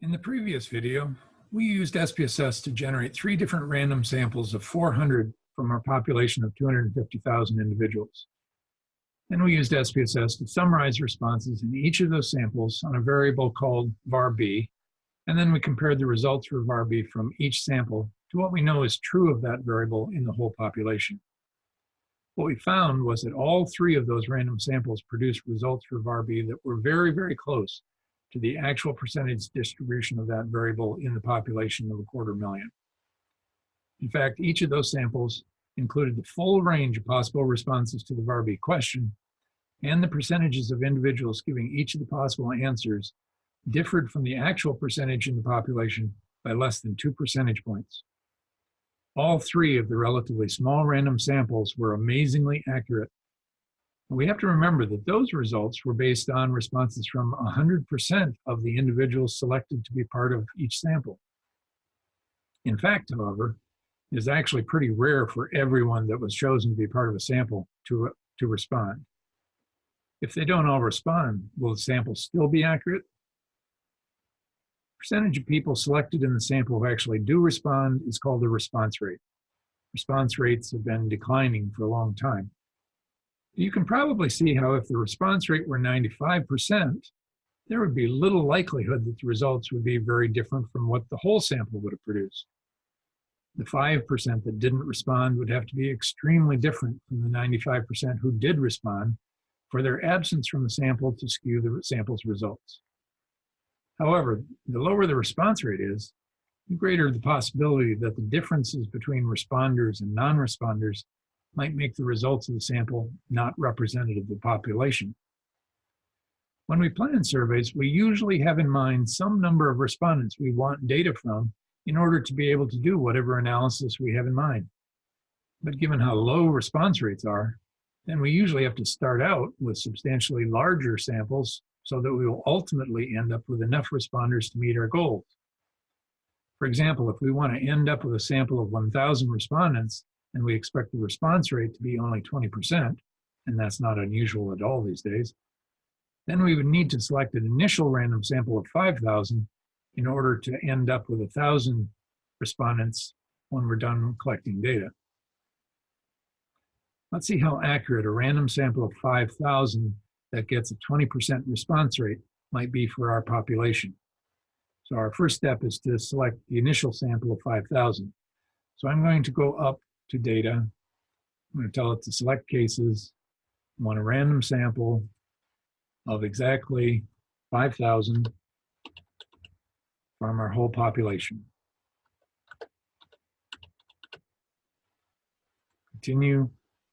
In the previous video, we used SPSS to generate 3 different random samples of 400 from our population of 250,000 individuals. Then we used SPSS to summarize responses in each of those samples on a variable called var_b, and then we compared the results for var_b from each sample to what we know is true of that variable in the whole population. What we found was that all 3 of those random samples produced results for var_b that were very, very close to the actual percentage distribution of that variable in the population of 250,000. In fact, each of those samples included the full range of possible responses to the var_b question, and the percentages of individuals giving each of the possible answers differed from the actual percentage in the population by less than 2 percentage points. All 3 of the relatively small random samples were amazingly accurate. We have to remember that those results were based on responses from 100% of the individuals selected to be part of each sample. In fact, however, it is actually pretty rare for everyone that was chosen to be part of a sample to respond. If they don't all respond, will the sample still be accurate? Percentage of people selected in the sample who actually do respond is called the response rate. Response rates have been declining for a long time. You can probably see how if the response rate were 95%, there would be little likelihood that the results would be very different from what the whole sample would have produced. The 5% that didn't respond would have to be extremely different from the 95% who did respond for their absence from the sample to skew the sample's results. However, the lower the response rate is, the greater the possibility that the differences between responders and non-responders might make the results of the sample not representative of the population. When we plan surveys, we usually have in mind some number of respondents we want data from in order to be able to do whatever analysis we have in mind. But given how low response rates are, then we usually have to start out with substantially larger samples so that we will ultimately end up with enough responders to meet our goals. For example, if we want to end up with a sample of 1,000 respondents, and we expect the response rate to be only 20%, and that's not unusual at all these days, then we would need to select an initial random sample of 5,000 in order to end up with 1,000 respondents when we're done collecting data. Let's see how accurate a random sample of 5,000 that gets a 20% response rate might be for our population. So our first step is to select the initial sample of 5,000. So I'm going to go up to data. I'm going to tell it to select cases. I want a random sample of exactly 5,000 from our whole population. Continue.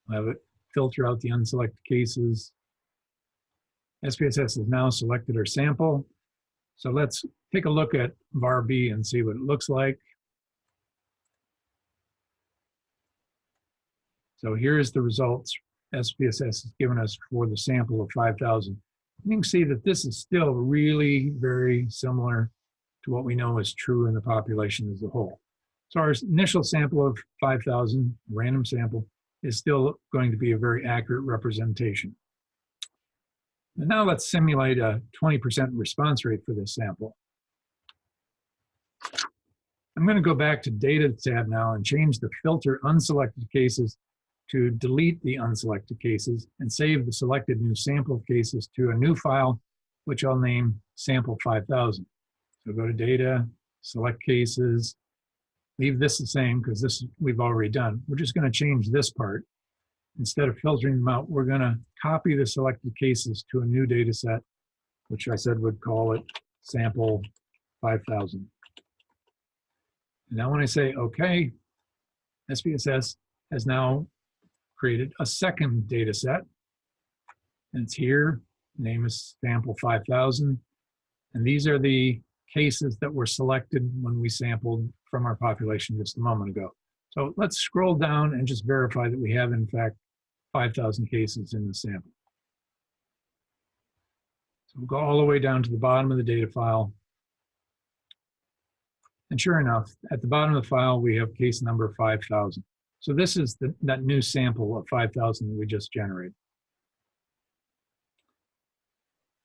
I'll have it filter out the unselected cases. SPSS has now selected our sample. So let's take a look at var_b and see what it looks like. So here's the results SPSS has given us for the sample of 5,000. You can see that this is still really very similar to what we know is true in the population as a whole. So our initial sample of 5,000, random sample, is still going to be a very accurate representation. And now let's simulate a 20% response rate for this sample. I'm going to go back to Data tab now and change the filter unselected cases to delete the unselected cases and save the selected new sample cases to a new file, which I'll name sample 5,000. So go to Data, select cases, leave this the same because this we've already done. We're just going to change this part. Instead of filtering them out, we're going to copy the selected cases to a new data set, which I said would call it sample 5,000. And now when I say OK, SPSS has now created a second data set. And it's here, name is sample 5,000. And these are the cases that were selected when we sampled from our population just a moment ago. So let's scroll down and just verify that we have, in fact, 5,000 cases in the sample. So we'll go all the way down to the bottom of the data file. And sure enough, at the bottom of the file, we have case number 5,000. So this is that new sample of 5,000 that we just generated.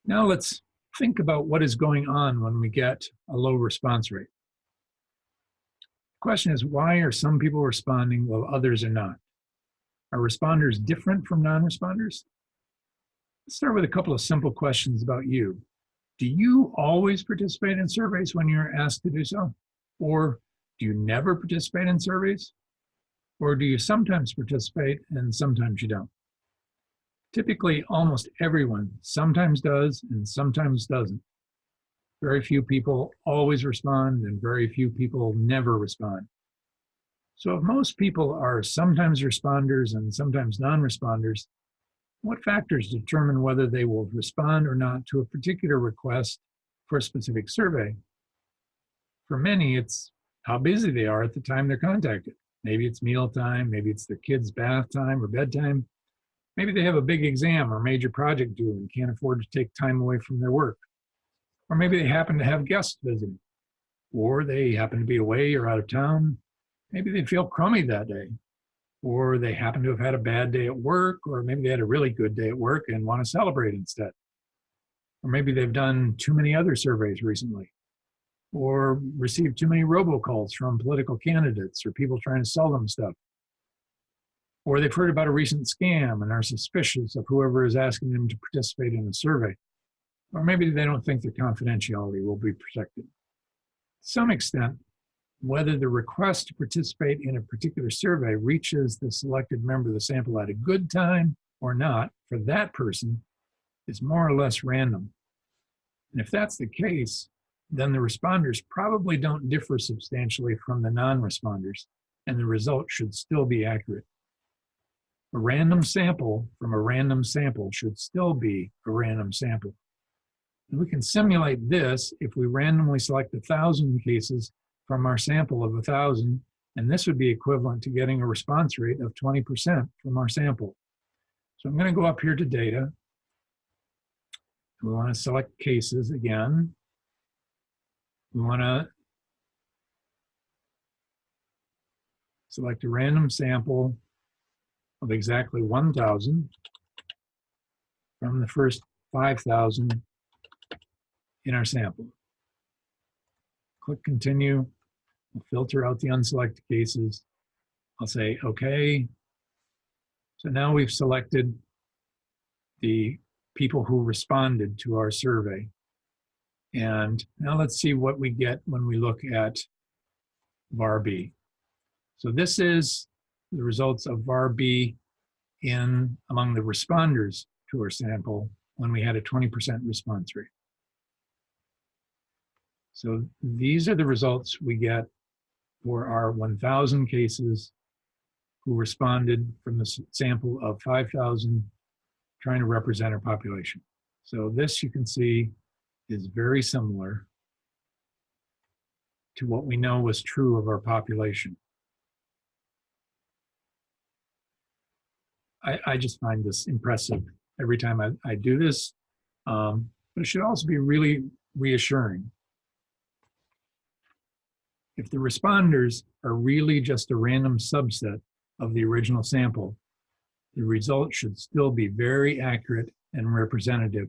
Now let's think about what is going on when we get a low response rate. The question is, why are some people responding while others are not? Are responders different from non-responders? Let's start with a couple of simple questions about you. Do you always participate in surveys when you're asked to do so? Or do you never participate in surveys? Or do you sometimes participate and sometimes you don't? Typically, almost everyone sometimes does and sometimes doesn't. Very few people always respond and very few people never respond. So if most people are sometimes responders and sometimes non-responders, what factors determine whether they will respond or not to a particular request for a specific survey? For many, it's how busy they are at the time they're contacted. Maybe it's mealtime, maybe it's their kids' bath time or bedtime. Maybe they have a big exam or major project due and can't afford to take time away from their work. Or maybe they happen to have guests visiting. Or they happen to be away or out of town. Maybe they feel crummy that day. Or they happen to have had a bad day at work, or maybe they had a really good day at work and want to celebrate instead. Or maybe they've done too many other surveys recently, or received too many robocalls from political candidates or people trying to sell them stuff. Or they've heard about a recent scam and are suspicious of whoever is asking them to participate in a survey. Or maybe they don't think their confidentiality will be protected. To some extent, whether the request to participate in a particular survey reaches the selected member of the sample at a good time or not for that person is more or less random. And if that's the case, then the responders probably don't differ substantially from the non-responders, and the result should still be accurate. A random sample from a random sample should still be a random sample. And we can simulate this if we randomly select 1,000 cases from our sample of 1,000, and this would be equivalent to getting a response rate of 20% from our sample. So I'm going to go up here to data. We want to select cases again. We want to select a random sample of exactly 1,000 from the first 5,000 in our sample. Click continue. We'll filter out the unselected cases. I'll say okay. So now we've selected the people who responded to our survey. And now let's see what we get when we look at VAR-B. So this is the results of VAR-B among the responders to our sample when we had a 20% response rate. So these are the results we get for our 1,000 cases who responded from the sample of 5,000 trying to represent our population. So this, you can see, is very similar to what we know was true of our population. I just find this impressive every time I do this, but it should also be really reassuring. If the responders are really just a random subset of the original sample, the result should still be very accurate and representative,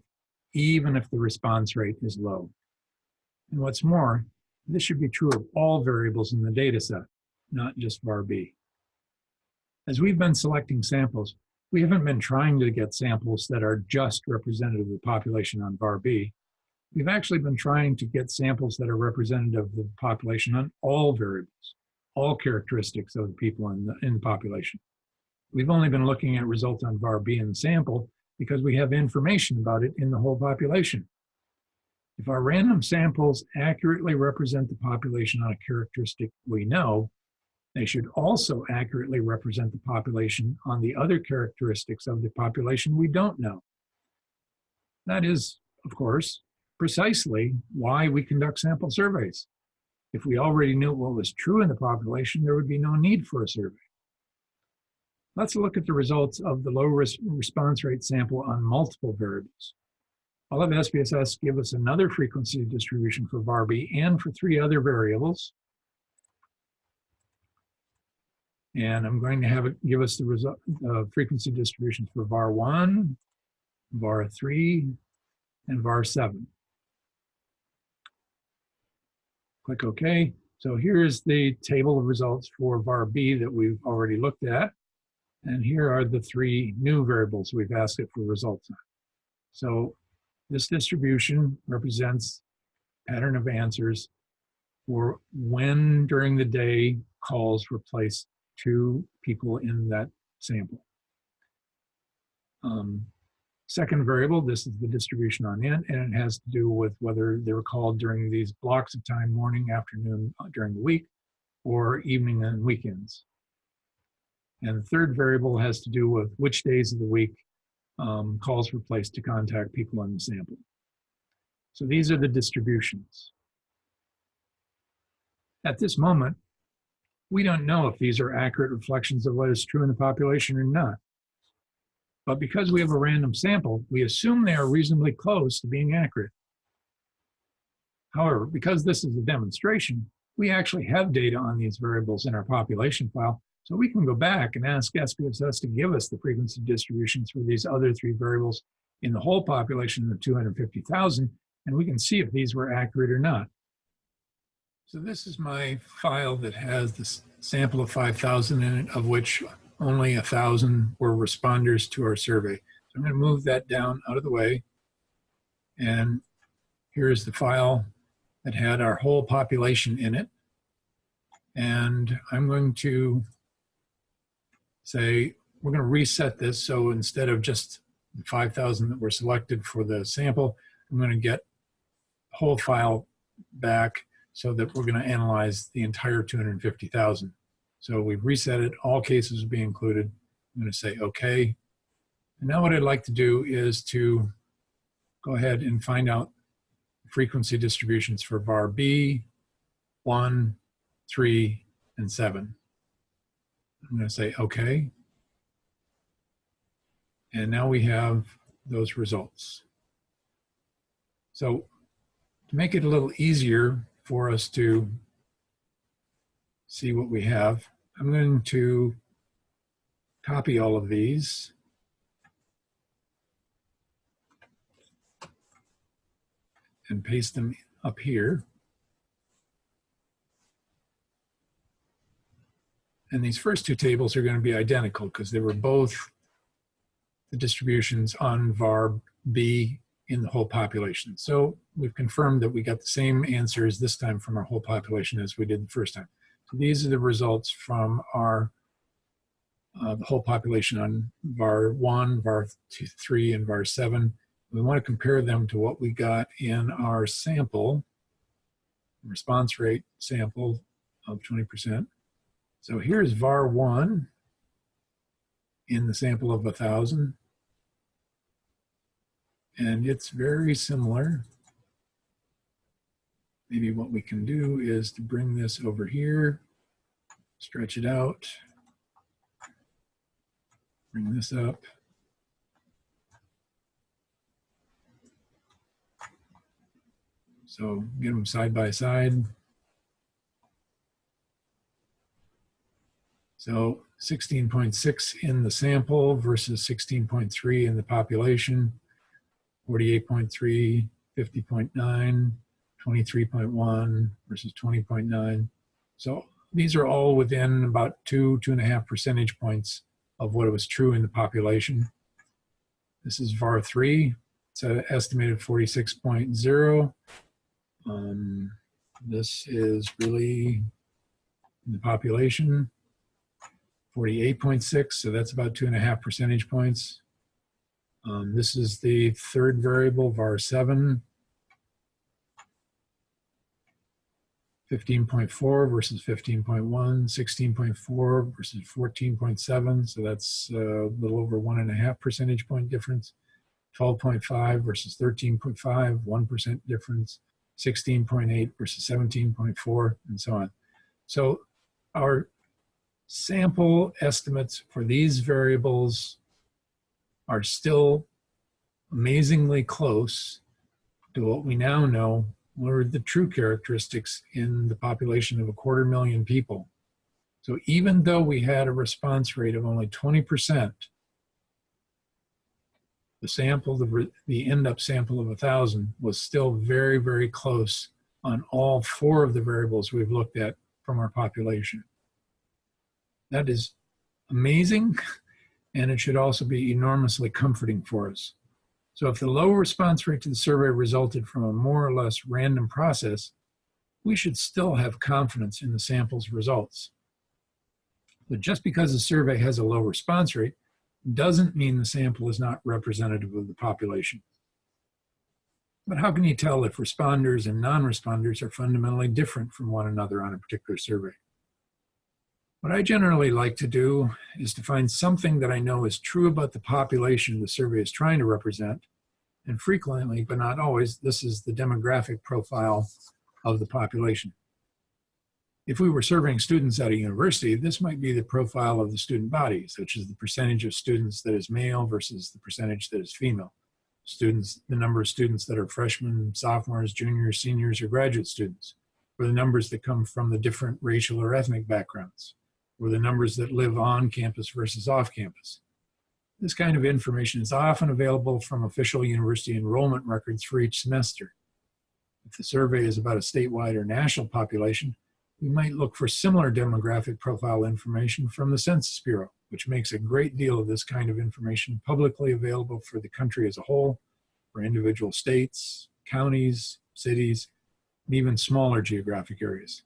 even if the response rate is low. And what's more, this should be true of all variables in the data set, not just VAR-B. As we've been selecting samples, we haven't been trying to get samples that are just representative of the population on VAR-B. We've actually been trying to get samples that are representative of the population on all variables, all characteristics of the people in the population. We've only been looking at results on VAR-B in the sample because we have information about it in the whole population. If our random samples accurately represent the population on a characteristic we know, they should also accurately represent the population on the other characteristics of the population we don't know. That is, of course, precisely why we conduct sample surveys. If we already knew what was true in the population, there would be no need for a survey. Let's look at the results of the low response rate sample on multiple variables. I'll have SPSS give us another frequency distribution for VAR-B and for 3 other variables. And I'm going to have it give us the result, frequency distributions for VAR-1, VAR-3, and VAR-7. Click OK. So here's the table of results for var B that we've already looked at. And here are the three new variables we've asked it for results on. So this distribution represents pattern of answers for when during the day calls replace two people in that sample. Second variable, this is the distribution on N, and it has to do with whether they were called during these blocks of time, morning, afternoon, during the week, or evening and weekends. And the third variable has to do with which days of the week calls were placed to contact people in the sample. So these are the distributions. At this moment, we don't know if these are accurate reflections of what is true in the population or not. But because we have a random sample, we assume they are reasonably close to being accurate. However, because this is a demonstration, we actually have data on these variables in our population file, so we can go back and ask SPSS to give us the frequency distributions for these other three variables in the whole population of 250,000, and we can see if these were accurate or not. So this is my file that has this sample of 5,000 in it, of which only 1,000 were responders to our survey. So I'm going to move that down out of the way. And here's the file that had our whole population in it. And I'm going to say, we're going to reset this. So instead of just the 5,000 that were selected for the sample, I'm going to get the whole file back so that we're going to analyze the entire 250,000. So we've reset it, all cases will be included. I'm going to say OK. And now what I'd like to do is to go ahead and find out frequency distributions for var B, 1, 3, and 7. I'm going to say OK. And now we have those results. So to make it a little easier for us to see what we have, I'm going to copy all of these and paste them up here. And these first two tables are going to be identical because they were both the distributions on var B in the whole population. So we've confirmed that we got the same answers this time from our whole population as we did the first time. So these are the results from our the whole population on var 1, var 2, 3, and var 7. We want to compare them to what we got in our sample, response rate sample of 20%. So here's var 1 in the sample of 1,000. And it's very similar. Maybe what we can do is to bring this over here, stretch it out, bring this up. So get them side by side. So 16.6 in the sample versus 16.3 in the population, 48.3, 50.9, 23.1 versus 20.9. So these are all within about 2.5 percentage points of what was true in the population. This is var 3. It's an estimated 46.0. This is really in the population, 48.6, so that's about 2.5 percentage points. This is the third variable, var 7, 15.4 versus 15.1, 16.4 versus 14.7, so that's a little over 1.5 percentage point difference. 12.5 versus 13.5, 1% difference. 16.8 versus 17.4, and so on. So our sample estimates for these variables are still amazingly close to what we now know were the true characteristics in the population of 250,000 people. So even though we had a response rate of only 20%, the sample, the end-up sample of 1,000 was still very, very close on all 4 of the variables we've looked at from our population. That is amazing, and it should also be enormously comforting for us. So if the low response rate to the survey resulted from a more or less random process, we should still have confidence in the sample's results. But just because a survey has a low response rate doesn't mean the sample is not representative of the population. But how can you tell if responders and non-responders are fundamentally different from one another on a particular survey? What I generally like to do is to find something that I know is true about the population the survey is trying to represent, and frequently, but not always, this is the demographic profile of the population. If we were surveying students at a university, this might be the profile of the student body, such as the percentage of students that is male versus the percentage that is female. Students, the number of students that are freshmen, sophomores, juniors, seniors, or graduate students, or the numbers that come from the different racial or ethnic backgrounds, or the numbers that live on campus versus off campus. This kind of information is often available from official university enrollment records for each semester. If the survey is about a statewide or national population, we might look for similar demographic profile information from the Census Bureau, which makes a great deal of this kind of information publicly available for the country as a whole, for individual states, counties, cities, and even smaller geographic areas.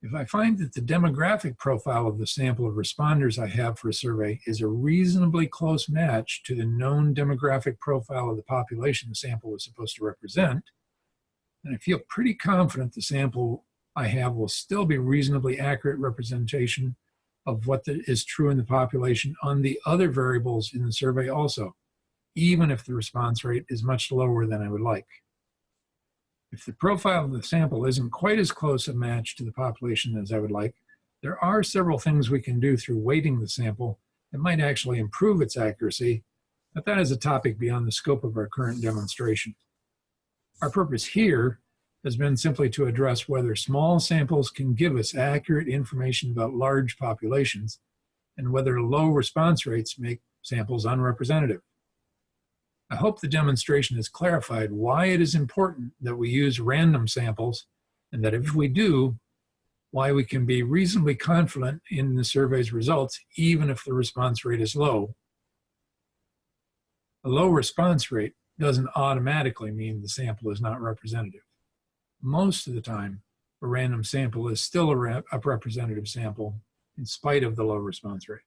If I find that the demographic profile of the sample of responders I have for a survey is a reasonably close match to the known demographic profile of the population the sample is supposed to represent, then I feel pretty confident the sample I have will still be reasonably accurate representation of what is true in the population on the other variables in the survey also, even if the response rate is much lower than I would like. If the profile of the sample isn't quite as close a match to the population as I would like, there are several things we can do through weighting the sample that might actually improve its accuracy, but that is a topic beyond the scope of our current demonstration. Our purpose here has been simply to address whether small samples can give us accurate information about large populations and whether low response rates make samples unrepresentative. I hope the demonstration has clarified why it is important that we use random samples, and that if we do, why we can be reasonably confident in the survey's results, even if the response rate is low. A low response rate doesn't automatically mean the sample is not representative. Most of the time, a random sample is still a representative sample in spite of the low response rate.